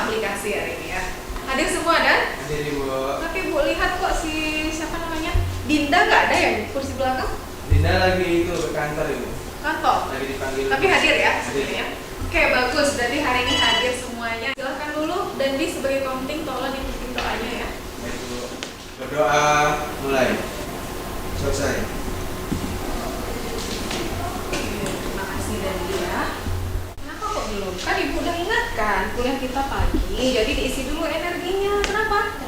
aplikasi hari ini ya. Hadir semua dan? Hadir Ibu. Tapi Bu lihat kok si siapa namanya? Dinda nggak ada ya di kursi belakang? Dinda lagi itu ke kantor Ibu. Kantor? Lagi dipanggil. Tapi hadir ya? Hadir. Ya? Oke, bagus. Berarti hari ini hadir semuanya. Silahkan dulu dan di sebagai komting tolong dipimpin doanya ya. Baik Bu. Berdoa mulai. Selesai. Terima kasih Dandi ya. Kenapa kok belum? Kan Ibu udah ingatkan kuliah kita pagi, jadi diisi dulu energinya. Kenapa?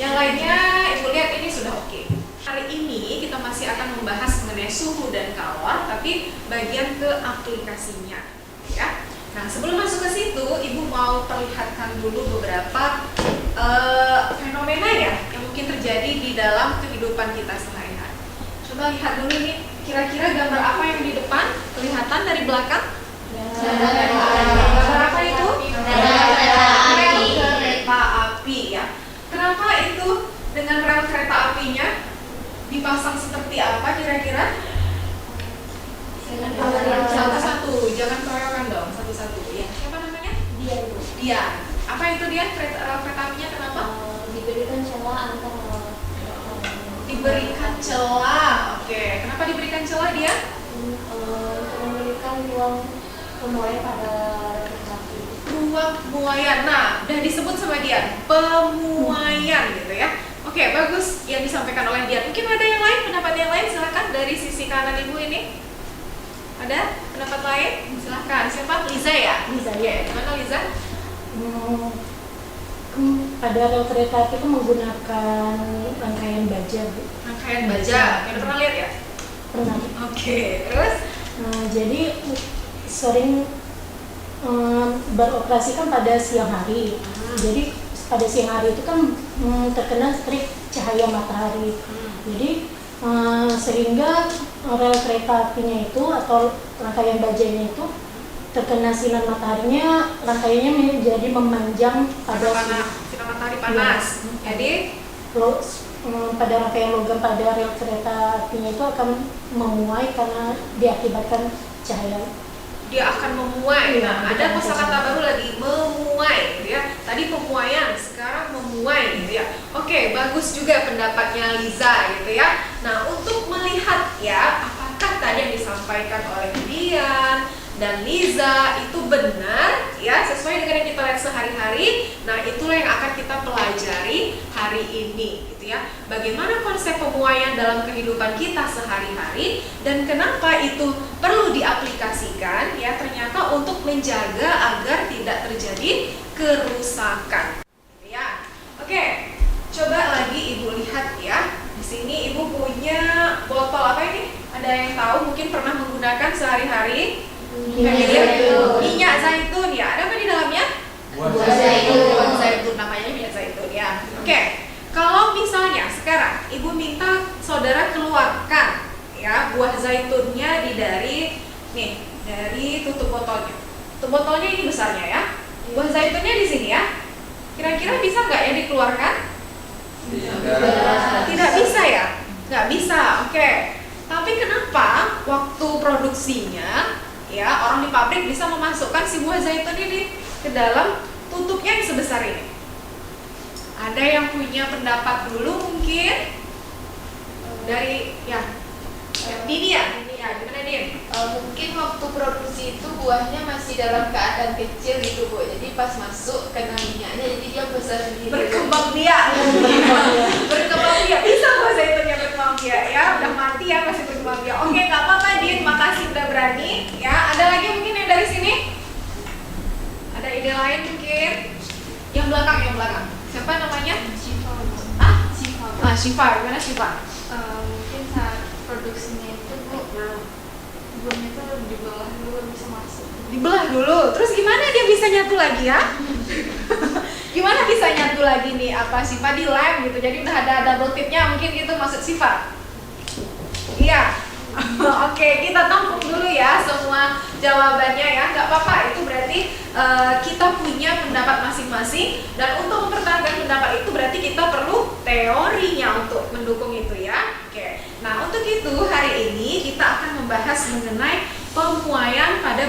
Yang lainnya Ibu lihat ini sudah oke. Hari ini kita masih akan membahas mengenai suhu dan kalor, tapi bagian ke aplikasinya ya. Nah, sebelum masuk ke situ, Ibu mau perlihatkan dulu beberapa fenomena ya yang mungkin terjadi di dalam kehidupan kita sehari-hari. Coba lihat dulu ini, kira-kira gambar apa yang di depan kelihatan dari belakang? Gambar apa itu? Rel kereta api ya. Kenapa itu dengan rel kereta apinya dipasang seperti apa kira-kira? Satu-satu, jangan keroyokan dong, satu-satu ya. Siapa namanya? Dia. Apa itu dia? Rel kereta apinya kenapa? Diberikan celah antara Diberikan celah. Oke, kenapa diberikan celah dia? memberikan ruang pemuaian pada kereta api. Ruang pemuaian. Nah, udah disebut sama dia, pemuaian gitu ya. Oke, bagus yang disampaikan oleh dia. Mungkin ada yang lain, pendapat yang lain, silakan dari sisi kanan Ibu ini. Ada pendapat lain? Silakan. Siapa? Liza ya? Liza, Oke, gimana Liza? Pada rel kereta api itu menggunakan rangkaian baja, Bu. Rangkaian baja. Udah pernah lihat ya? Pernah. Oke, terus? Jadi sering beroperasi kan pada siang hari. Jadi pada siang hari itu kan terkena terik cahaya matahari. Jadi sehingga rel kereta apinya itu atau rangkaian bajanya itu terkena sinar mataharinya, rangkaiannya menjadi memanjang pada sinar matahari panas. Jadi pada rangkaian logam pada rel kereta apinya itu akan memuai karena diakibatkan cahaya. Dia akan memuai. Iya, Nah, ada kosakata baru lagi, memuai gitu ya. Tadi pemuaian, sekarang memuai gitu ya. Oke, bagus juga pendapatnya Liza gitu ya. Nah, untuk melihat ya apakah tadi yang disampaikan oleh Dian dan Liza itu benar ya, sesuai dengan yang kita lihat sehari-hari. Nah, itulah yang akan kita pelajari hari ini gitu ya. Bagaimana konsep pemuaian dalam kehidupan kita sehari-hari dan kenapa itu perlu diaplikasikan ya, ternyata untuk menjaga agar tidak terjadi kerusakan gitu ya. Oke, coba lagi Ibu lihat ya. Di sini Ibu punya botol apa ini? Ada yang tahu mungkin pernah menggunakan sehari-hari? Minyak zaitun ya. Ada apa di dalamnya? Buah zaitun. Buah zaitun, namanya minyak zaitun ya. Oke. Kalau misalnya sekarang Ibu minta saudara keluarkan ya buah zaitunnya dari tutup botolnya. Tutup botolnya ini besarnya ya. Buah zaitunnya di sini ya. Kira-kira bisa nggak ya dikeluarkan? Tidak bisa ya? Nggak bisa. Oke. Tapi kenapa waktu produksinya ya orang di pabrik bisa memasukkan si buah zaitun ini ke dalam tutupnya yang sebesar ini? Ada yang punya pendapat dulu mungkin dari Dini ya? Gimana Din? Mungkin waktu produksi itu buahnya masih dalam keadaan kecil gitu Bu, jadi pas masuk kena minyaknya jadi dia besar sendiri. Berkembang biak. Berkembang biak. Bisa buah zaitunnya berkembang biak ya? Udah mati ya masih berkembang biak. Oke, nggak apa-apa Din, makasih udah berani ya. Ada lagi mungkin yang dari sini? Ada ide lain mungkin? Yang belakang. Siapa namanya? Syifa. Syifa. Gimana Syifa? Mungkin saat produksinya itu Bu, buahnya itu dibelah dulu baru bisa masuk. Dibelah dulu. Terus gimana dia bisa nyatu lagi ya? Gimana bisa nyatu lagi nih? Apa Syifa di lem gitu? Jadi udah ada double tipnya mungkin gitu maksud Syifa? Iya. Oke, kita tampung dulu ya semua jawabannya ya. Nggak apa-apa, itu berarti kita punya pendapat masing-masing. Dan untuk mempertahankan pendapat itu berarti kita perlu teorinya untuk mendukung itu ya. Oke, nah untuk itu hari ini kita akan membahas mengenai pemuaian pada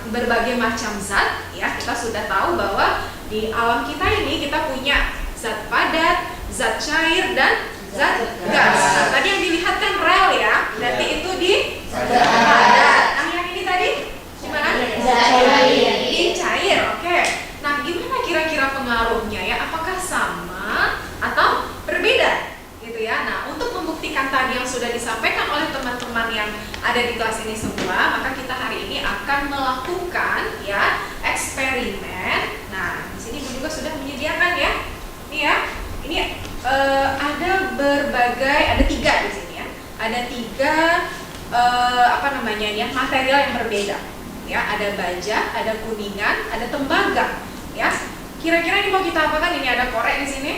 berbagai macam zat ya. Kita sudah tahu bahwa di alam kita ini kita punya zat padat, zat cair, dan zat gas. Nah, tadi yang dilihat kan rel ya, berarti itu di padat. Nah, yang ini tadi gimana? Di cair. Oke. Nah, gimana kira-kira pengaruhnya ya? Apakah sama atau berbeda? Gitu ya. Nah, untuk membuktikan tadi yang sudah disampaikan oleh teman-teman yang ada di kelas ini semua, maka kita hari ini akan melakukan ya eksperimen. Nah, di sini Ibu juga sudah menyediakan ya. Ini ya. Ini ada ada 3 di sini ya. Ada 3 material yang berbeda. Ya, ada baja, ada kuningan, ada tembaga. Ya. Kira-kira ini mau kita apakan? Ini ada korek di sini.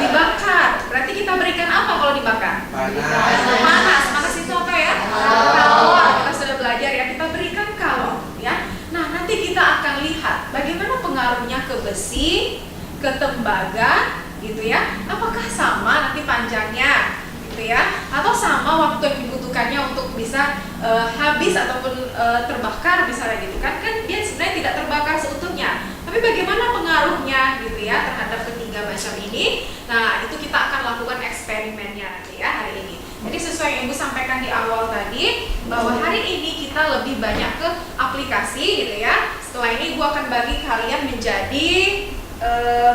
Dibakar. Berarti kita berikan apa kalau dibakar? Panas. Panas itu apa ya? Kalor. Kita sudah belajar ya. Kita berikan kalor ya. Nah, nanti kita akan lihat bagaimana pengaruhnya ke besi, ke tembaga, gitu ya. Apakah sama nanti panjangnya, gitu ya? Atau sama waktu yang dibutuhkannya untuk bisa habis ataupun terbakar misalnya gitu kan? Kan dia sebenarnya tidak terbakar seutuhnya. Tapi bagaimana pengaruhnya gitu ya terhadap ketiga macam ini? Nah, itu kita akan lakukan eksperimennya nanti ya hari ini. Jadi sesuai yang Ibu sampaikan di awal tadi, bahwa hari ini kita lebih banyak ke aplikasi gitu ya. Setelah ini Ibu akan bagi kalian menjadi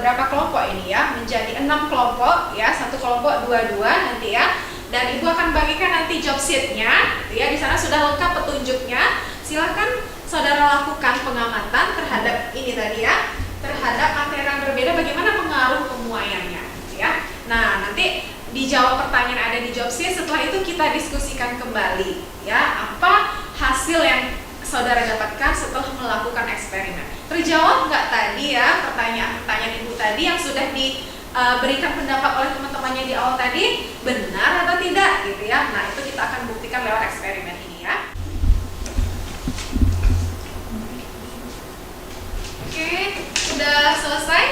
berapa kelompok ini ya? Menjadi 6 kelompok ya, 1 kelompok 2-2 nanti ya. Dan Ibu akan bagikan nanti job sheet-nya gitu ya. Di sana sudah lengkap petunjuknya. Silakan saudara lakukan pengamatan terhadap ini tadi ya, terhadap materi yang berbeda, bagaimana pengaruh pemuaiannya ya. Nah, nanti dijawab pertanyaan ada di job sheet. Setelah itu kita diskusikan kembali ya, apa hasil yang saudara dapatkan setelah melakukan eksperimen. Terjawab nggak tadi ya pertanyaan Ibu tadi yang sudah diberikan pendapat oleh teman-temannya di awal tadi, benar atau tidak gitu ya. Nah, itu kita akan buktikan lewat eksperimen ini ya. Oke, sudah selesai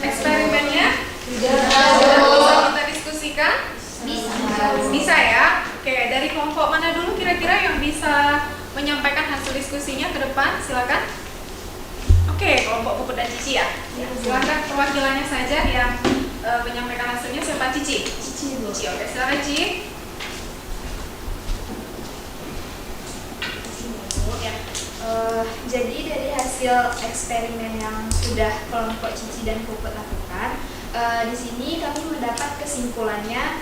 eksperimennya? Sudah bisa kita diskusikan? Bisa ya? Oke, dari kelompok mana dulu kira-kira yang bisa menyampaikan hasil diskusinya ke depan? Silakan. Oke, kelompok Puput dan Cici ya? Silakan perwakilannya saja yang menyampaikan hasilnya. Siapa? Cici? Cici, oke, silakan Cici. Jadi dari hasil eksperimen yang sudah kelompok Cici dan Puput lakukan, di sini kami mendapat kesimpulannya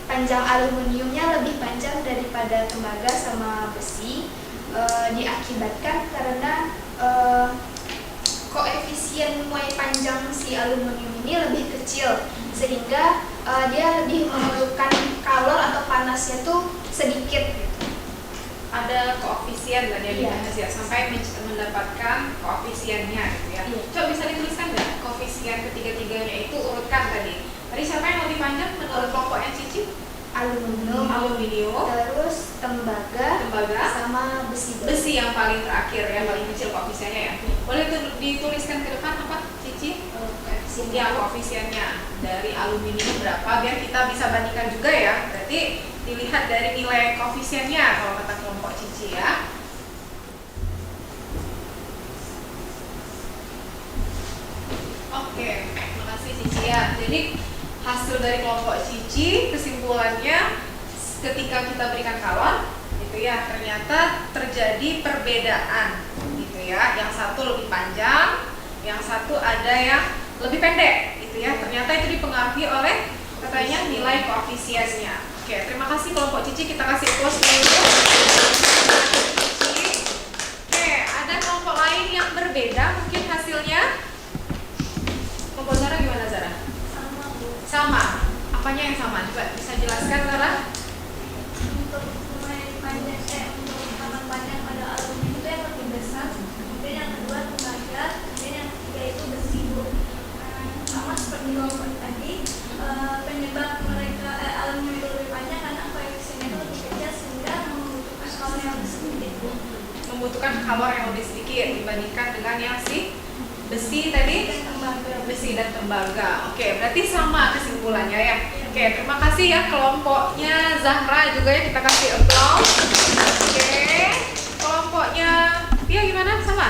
panjang aluminiumnya lebih panjang daripada tembaga sama besi, diakibatkan karena koefisien muai panjang si aluminium ini lebih kecil, sehingga dia lebih memerlukan kalor atau panasnya tuh sedikit. Ada koefisien kan ya dibahas ya, sampai mendapatkan koefisiennya gitu ya. Coba bisa dituliskan nggak koefisien ketiga-tiganya itu urutkan tadi. Tadi siapa yang lebih panjang menurut kelompoknya Cici? Aluminium, terus tembaga, sama besi. Besi yang paling terakhir ya, paling kecil koefisiennya ya. Boleh dituliskan ke depan apa Cici? Ya, koefisiennya dari aluminium berapa biar kita bisa bandingkan juga ya. Berarti dilihat dari nilai koefisiennya kalau kata kelompok Cici ya. Oke, terima kasih Cici ya. Jadi hasil dari kelompok Cici kesimpulannya ketika kita berikan kalor gitu ya, ternyata terjadi perbedaan gitu ya. Yang satu lebih panjang, yang satu ada yang lebih pendek gitu ya. Ternyata itu dipengaruhi oleh katanya nilai koefisiennya. Oke, terima kasih kelompok Cici, kita kasih applause dulu. Oke, ada kelompok lain yang berbeda mungkin hasilnya. Kelompok Zara gimana Zara? Sama, Bu. Sama. Apanya yang sama? Coba bisa jelaskan Zara? Untuk muai panjang, untuk tangan panjang pada aluminium itu yang lebih besar. Kemudian yang kedua tembaga, kemudian yang ketiga itu besi, Bu. Sama seperti kelompok tadi, penyebab mereka aluminium itu lebih panjang karena koefisiennya itu lebih kecil sehingga membutuhkan kalor yang lebih sedikit, Bu. Membutuhkan kalor yang lebih sedikit dibandingkan dengan yang si besi tadi, besi dan tembaga. Oke, berarti sama kesimpulannya ya. Oke, terima kasih ya kelompoknya Zahra juga ya, kita kasih applause. Oke, kelompoknya Via gimana? Sama?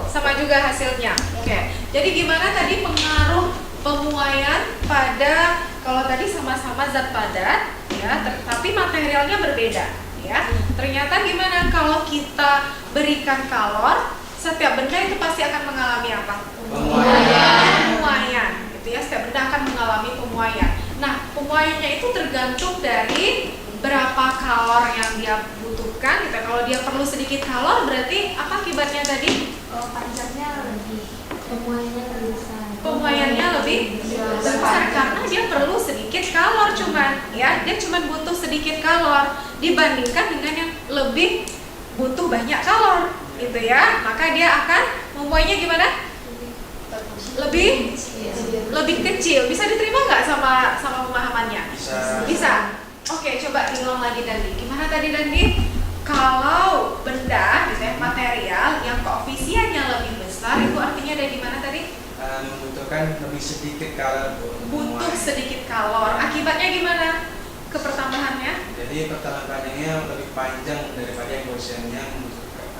Sama juga hasilnya. Oke. Jadi gimana tadi pengaruh pemuaian pada, kalau tadi sama-sama zat padat ya, tapi materialnya berbeda ya. Ternyata gimana kalau kita berikan kalor, setiap benda itu pasti akan mengalami apa? Pemuaian. Gitu ya, setiap benda akan mengalami pemuaian. Nah, pemuaiannya itu tergantung dari berapa kalor yang dia butuhkan. Gitu. Kalau dia perlu sedikit kalor, berarti apa akibatnya tadi? Panjangnya lebih Pemuaiannya lebih besar karena dia perlu sedikit kalor, dia cuman butuh sedikit kalor dibandingkan dengan yang lebih butuh banyak kalor, gitu ya. Maka dia akan memuainya gimana? Lebih kecil. Bisa diterima nggak sama pemahamannya? Bisa. Oke, coba diulang lagi Dandi. Gimana tadi Dandi? Kalau benda, misalnya material yang koefisiennya lebih besar, itu artinya ada di mana tadi? Membutuhkan lebih sedikit kalor. Butuh sedikit kalor. Akibatnya gimana? Kepertambahannya? Jadi pertahanan panjangnya lebih panjang daripada yang koefisiennya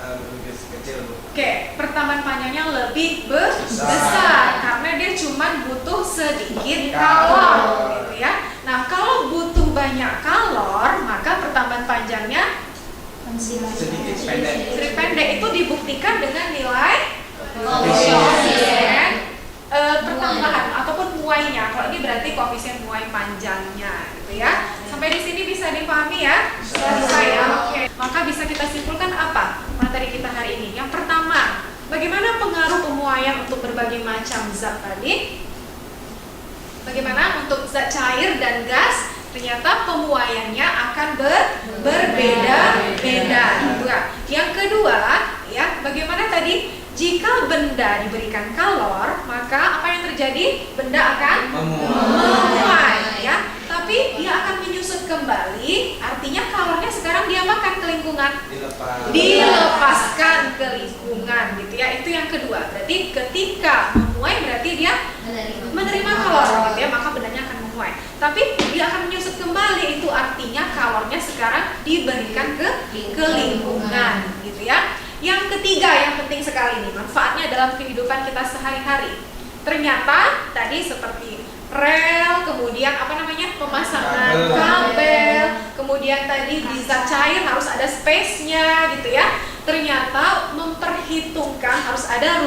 lebih kecil, Bu. Oke, pertambahan panjangnya lebih besar karena dia cuma butuh sedikit kalor, gitu ya. Nah, kalau butuh banyak kalor, maka pertambahan panjangnya Sedikit pendek. Itu dibuktikan dengan nilai koefisien pertambahan ataupun muainya. Kalau ini berarti koefisien muai panjangnya, gitu ya. Sampai di sini bisa dipahami ya? Bisa ya. Oke. Maka bisa kita simpulkan apa materi kita hari ini? Yang pertama, bagaimana pengaruh pemuaian untuk berbagai macam zat tadi? Bagaimana untuk zat cair dan gas? Ternyata pemuaiannya akan berbeda-beda. Yang kedua, ya, bagaimana tadi? Jika benda diberikan kalor, maka apa yang terjadi? Benda akan memuai, ya. Tapi dia akan menyusut kembali. Artinya kalornya sekarang dia makan ke lingkungan, dilepaskan ke lingkungan, gitu ya. Itu yang kedua. Berarti ketika memuai berarti dia menerima kalor, gitu ya. Maka bendanya akan memuai. Tapi dia akan menyusut kembali. Itu artinya kalornya sekarang diberikan ke lingkungan, gitu ya. Yang ketiga yang penting sekali nih, manfaatnya dalam kehidupan kita sehari-hari. Ternyata tadi seperti rel, kemudian pemasangan kabel, kemudian tadi di zat cair harus ada space-nya, gitu ya. Ternyata memperhitungkan harus ada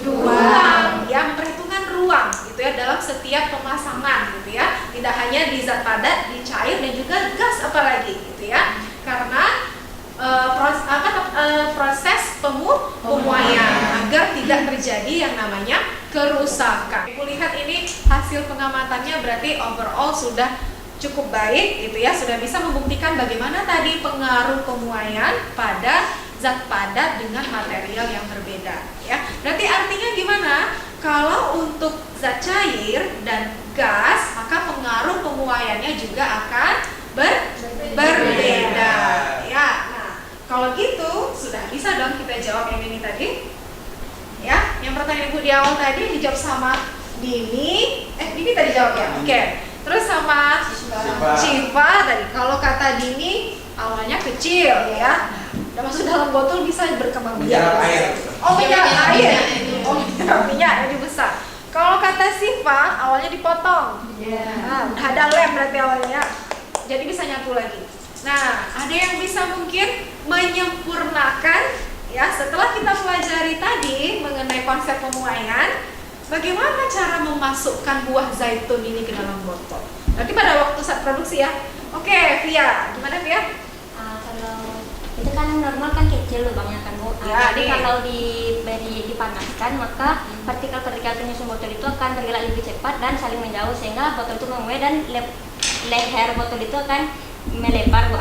ruang, ya, memperhitungkan ruang, gitu ya, dalam setiap pemasangan, gitu ya. Tidak hanya di zat padat, di cair dan juga gas apalagi, gitu ya. Karena proses pemuaian agar tidak terjadi yang namanya kerusakan. Ibu lihat ini hasil pengamatannya berarti overall sudah cukup baik, gitu ya, sudah bisa membuktikan bagaimana tadi pengaruh pemuaian pada zat padat dengan material yang berbeda, ya. Berarti artinya gimana? Kalau untuk zat cair dan gas, maka pengaruh pemuaiannya juga akan berbeda, ya. Kalau gitu, sudah bisa dong kita jawab yang ini tadi. Ya, yang pertanyaan Ibu di awal tadi dijawab sama Dini. Dini tadi jawab ya? Oke. Terus sama Civa tadi. Kalau kata Dini, awalnya kecil ya. Udah masuk dalam botol bisa berkembang Menyerap air. Oh, menyerap air. Oh, menyerap minyak jadi besar. Kalau kata Siva, awalnya dipotong. Nah, udah ada lem berarti awalnya. Jadi bisa nyatu lagi. Nah, ada yang bisa mungkin menyempurnakan, ya, setelah kita pelajari tadi mengenai konsep pemuaian, bagaimana cara memasukkan buah zaitun ini ke dalam botol. Nanti pada waktu saat produksi ya. Oke, Via, gimana Via? Kalau itu kan normal kan kecil lubangnya kan Bu. Ya, Tapi kalau dipanaskan maka partikel-partikel penyusun botol itu akan bergerak lebih cepat dan saling menjauh sehingga botol itu memuai dan leher botol itu akan melebar Bu.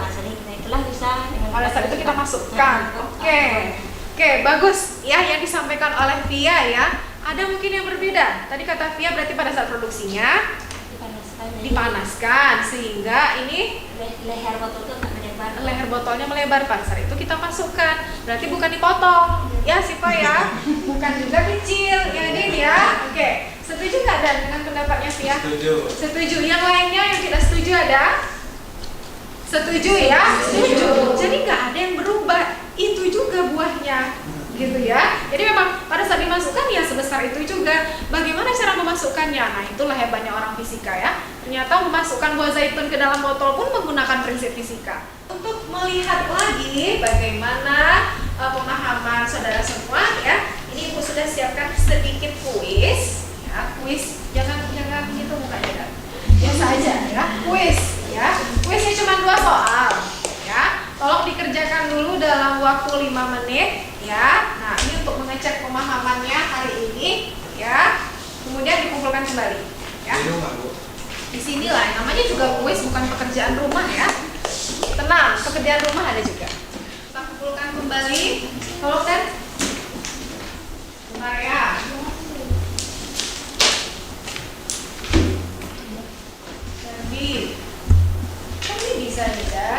Itulah bisa dengan Pada saat itu kita masukkan. Oke, bagus ya yang disampaikan oleh Via ya. Ada mungkin yang berbeda. Tadi kata Via berarti pada saat produksinya dipanaskan sehingga ini leher botol itu akan melebar. Leher botolnya melebar. Pada saat itu kita masukkan. Berarti bukan dipotong. Ya, Siva ya. Bukan juga kecil. Ya, Din ya. Oke. Setuju nggak Dan dengan pendapatnya Via? Setuju. Yang lainnya yang tidak setuju ada? Setuju ya? Setuju. Jadi nggak ada yang berubah. itu juga buahnya, gitu ya. Jadi memang pada saat dimasukkan ya sebesar itu juga. Bagaimana cara memasukkannya? Nah, itulah hebatnya orang fisika ya. Ternyata memasukkan buah zaitun ke dalam botol pun menggunakan prinsip fisika. Untuk melihat lagi bagaimana pemahaman saudara semua ya, ini Ibu sudah siapkan sedikit kuis ya. Kuis jangan gitu mukanya kan. Biasa aja ya. Kuis ya. Kuisnya cuma 2 soal ya. Tolong dikerjakan dulu dalam waktu 5 menit ya. Nah, ini untuk mengecek pemahamannya hari ini ya. Kemudian dikumpulkan kembali ya. Di rumah, Bu. Di sinilah namanya juga kuis, bukan pekerjaan rumah ya. Tenang, pekerjaan rumah ada juga. Kita kumpulkan kembali. Tolong Ter. Bentar ya. Terbi. Terbi bisa ya.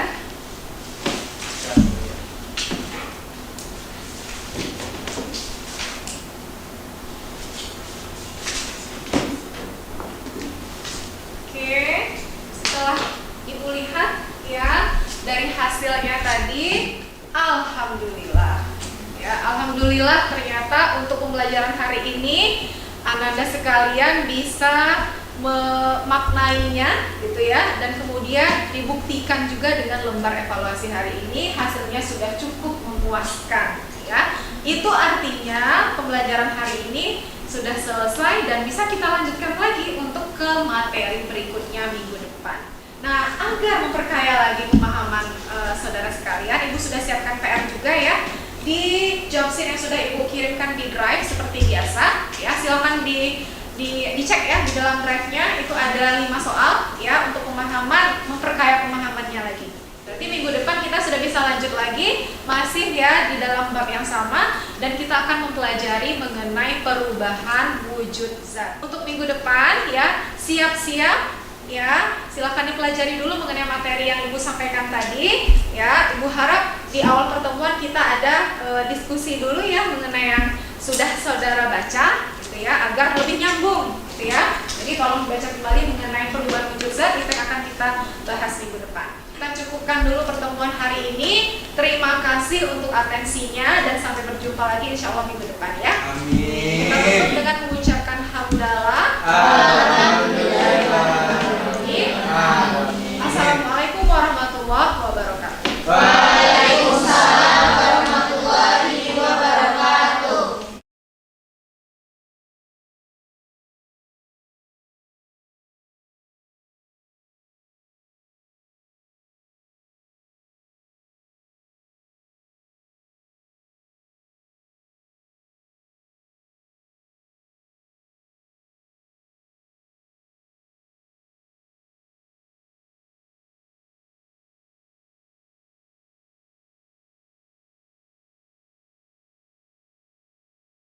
Oke, setelah Ibu lihat ya dari hasilnya tadi, alhamdulillah ya, alhamdulillah ternyata untuk pembelajaran hari ini Ananda sekalian bisa memaknainya gitu ya, dan kemudian dibuktikan juga dengan lembar evaluasi hari ini hasilnya sudah cukup memuaskan ya. Itu artinya pembelajaran hari ini sudah selesai dan bisa kita lanjutkan lagi untuk ke materi berikutnya minggu depan. Nah, agar memperkaya lagi pemahaman saudara sekalian, Ibu sudah siapkan PR juga ya. Di job sheet yang sudah Ibu kirimkan di Drive seperti biasa ya, silakan dicek ya di dalam Drive-nya, itu ada 5 soal ya untuk pemahaman, memperkaya pemahamannya lagi. Berarti minggu depan kita sudah bisa lanjut lagi, masih ya di dalam bab yang sama, dan kita akan mempelajari mengenai perubahan wujud zat. Untuk minggu depan ya, siap-siap ya, silahkan dipelajari dulu mengenai materi yang Ibu sampaikan tadi ya. Ibu harap di awal pertemuan kita ada diskusi dulu ya mengenai yang sudah saudara baca gitu ya, agar lebih nyambung gitu ya. Jadi tolong baca kembali mengenai perubahan wujud zat, itu yang akan kita bahas minggu depan. Kita cukupkan dulu pertemuan hari ini. Terima kasih untuk atensinya dan sampai berjumpa lagi insya Allah minggu depan ya. Amin. Kita tutup dengan mengucapkan hamdalah.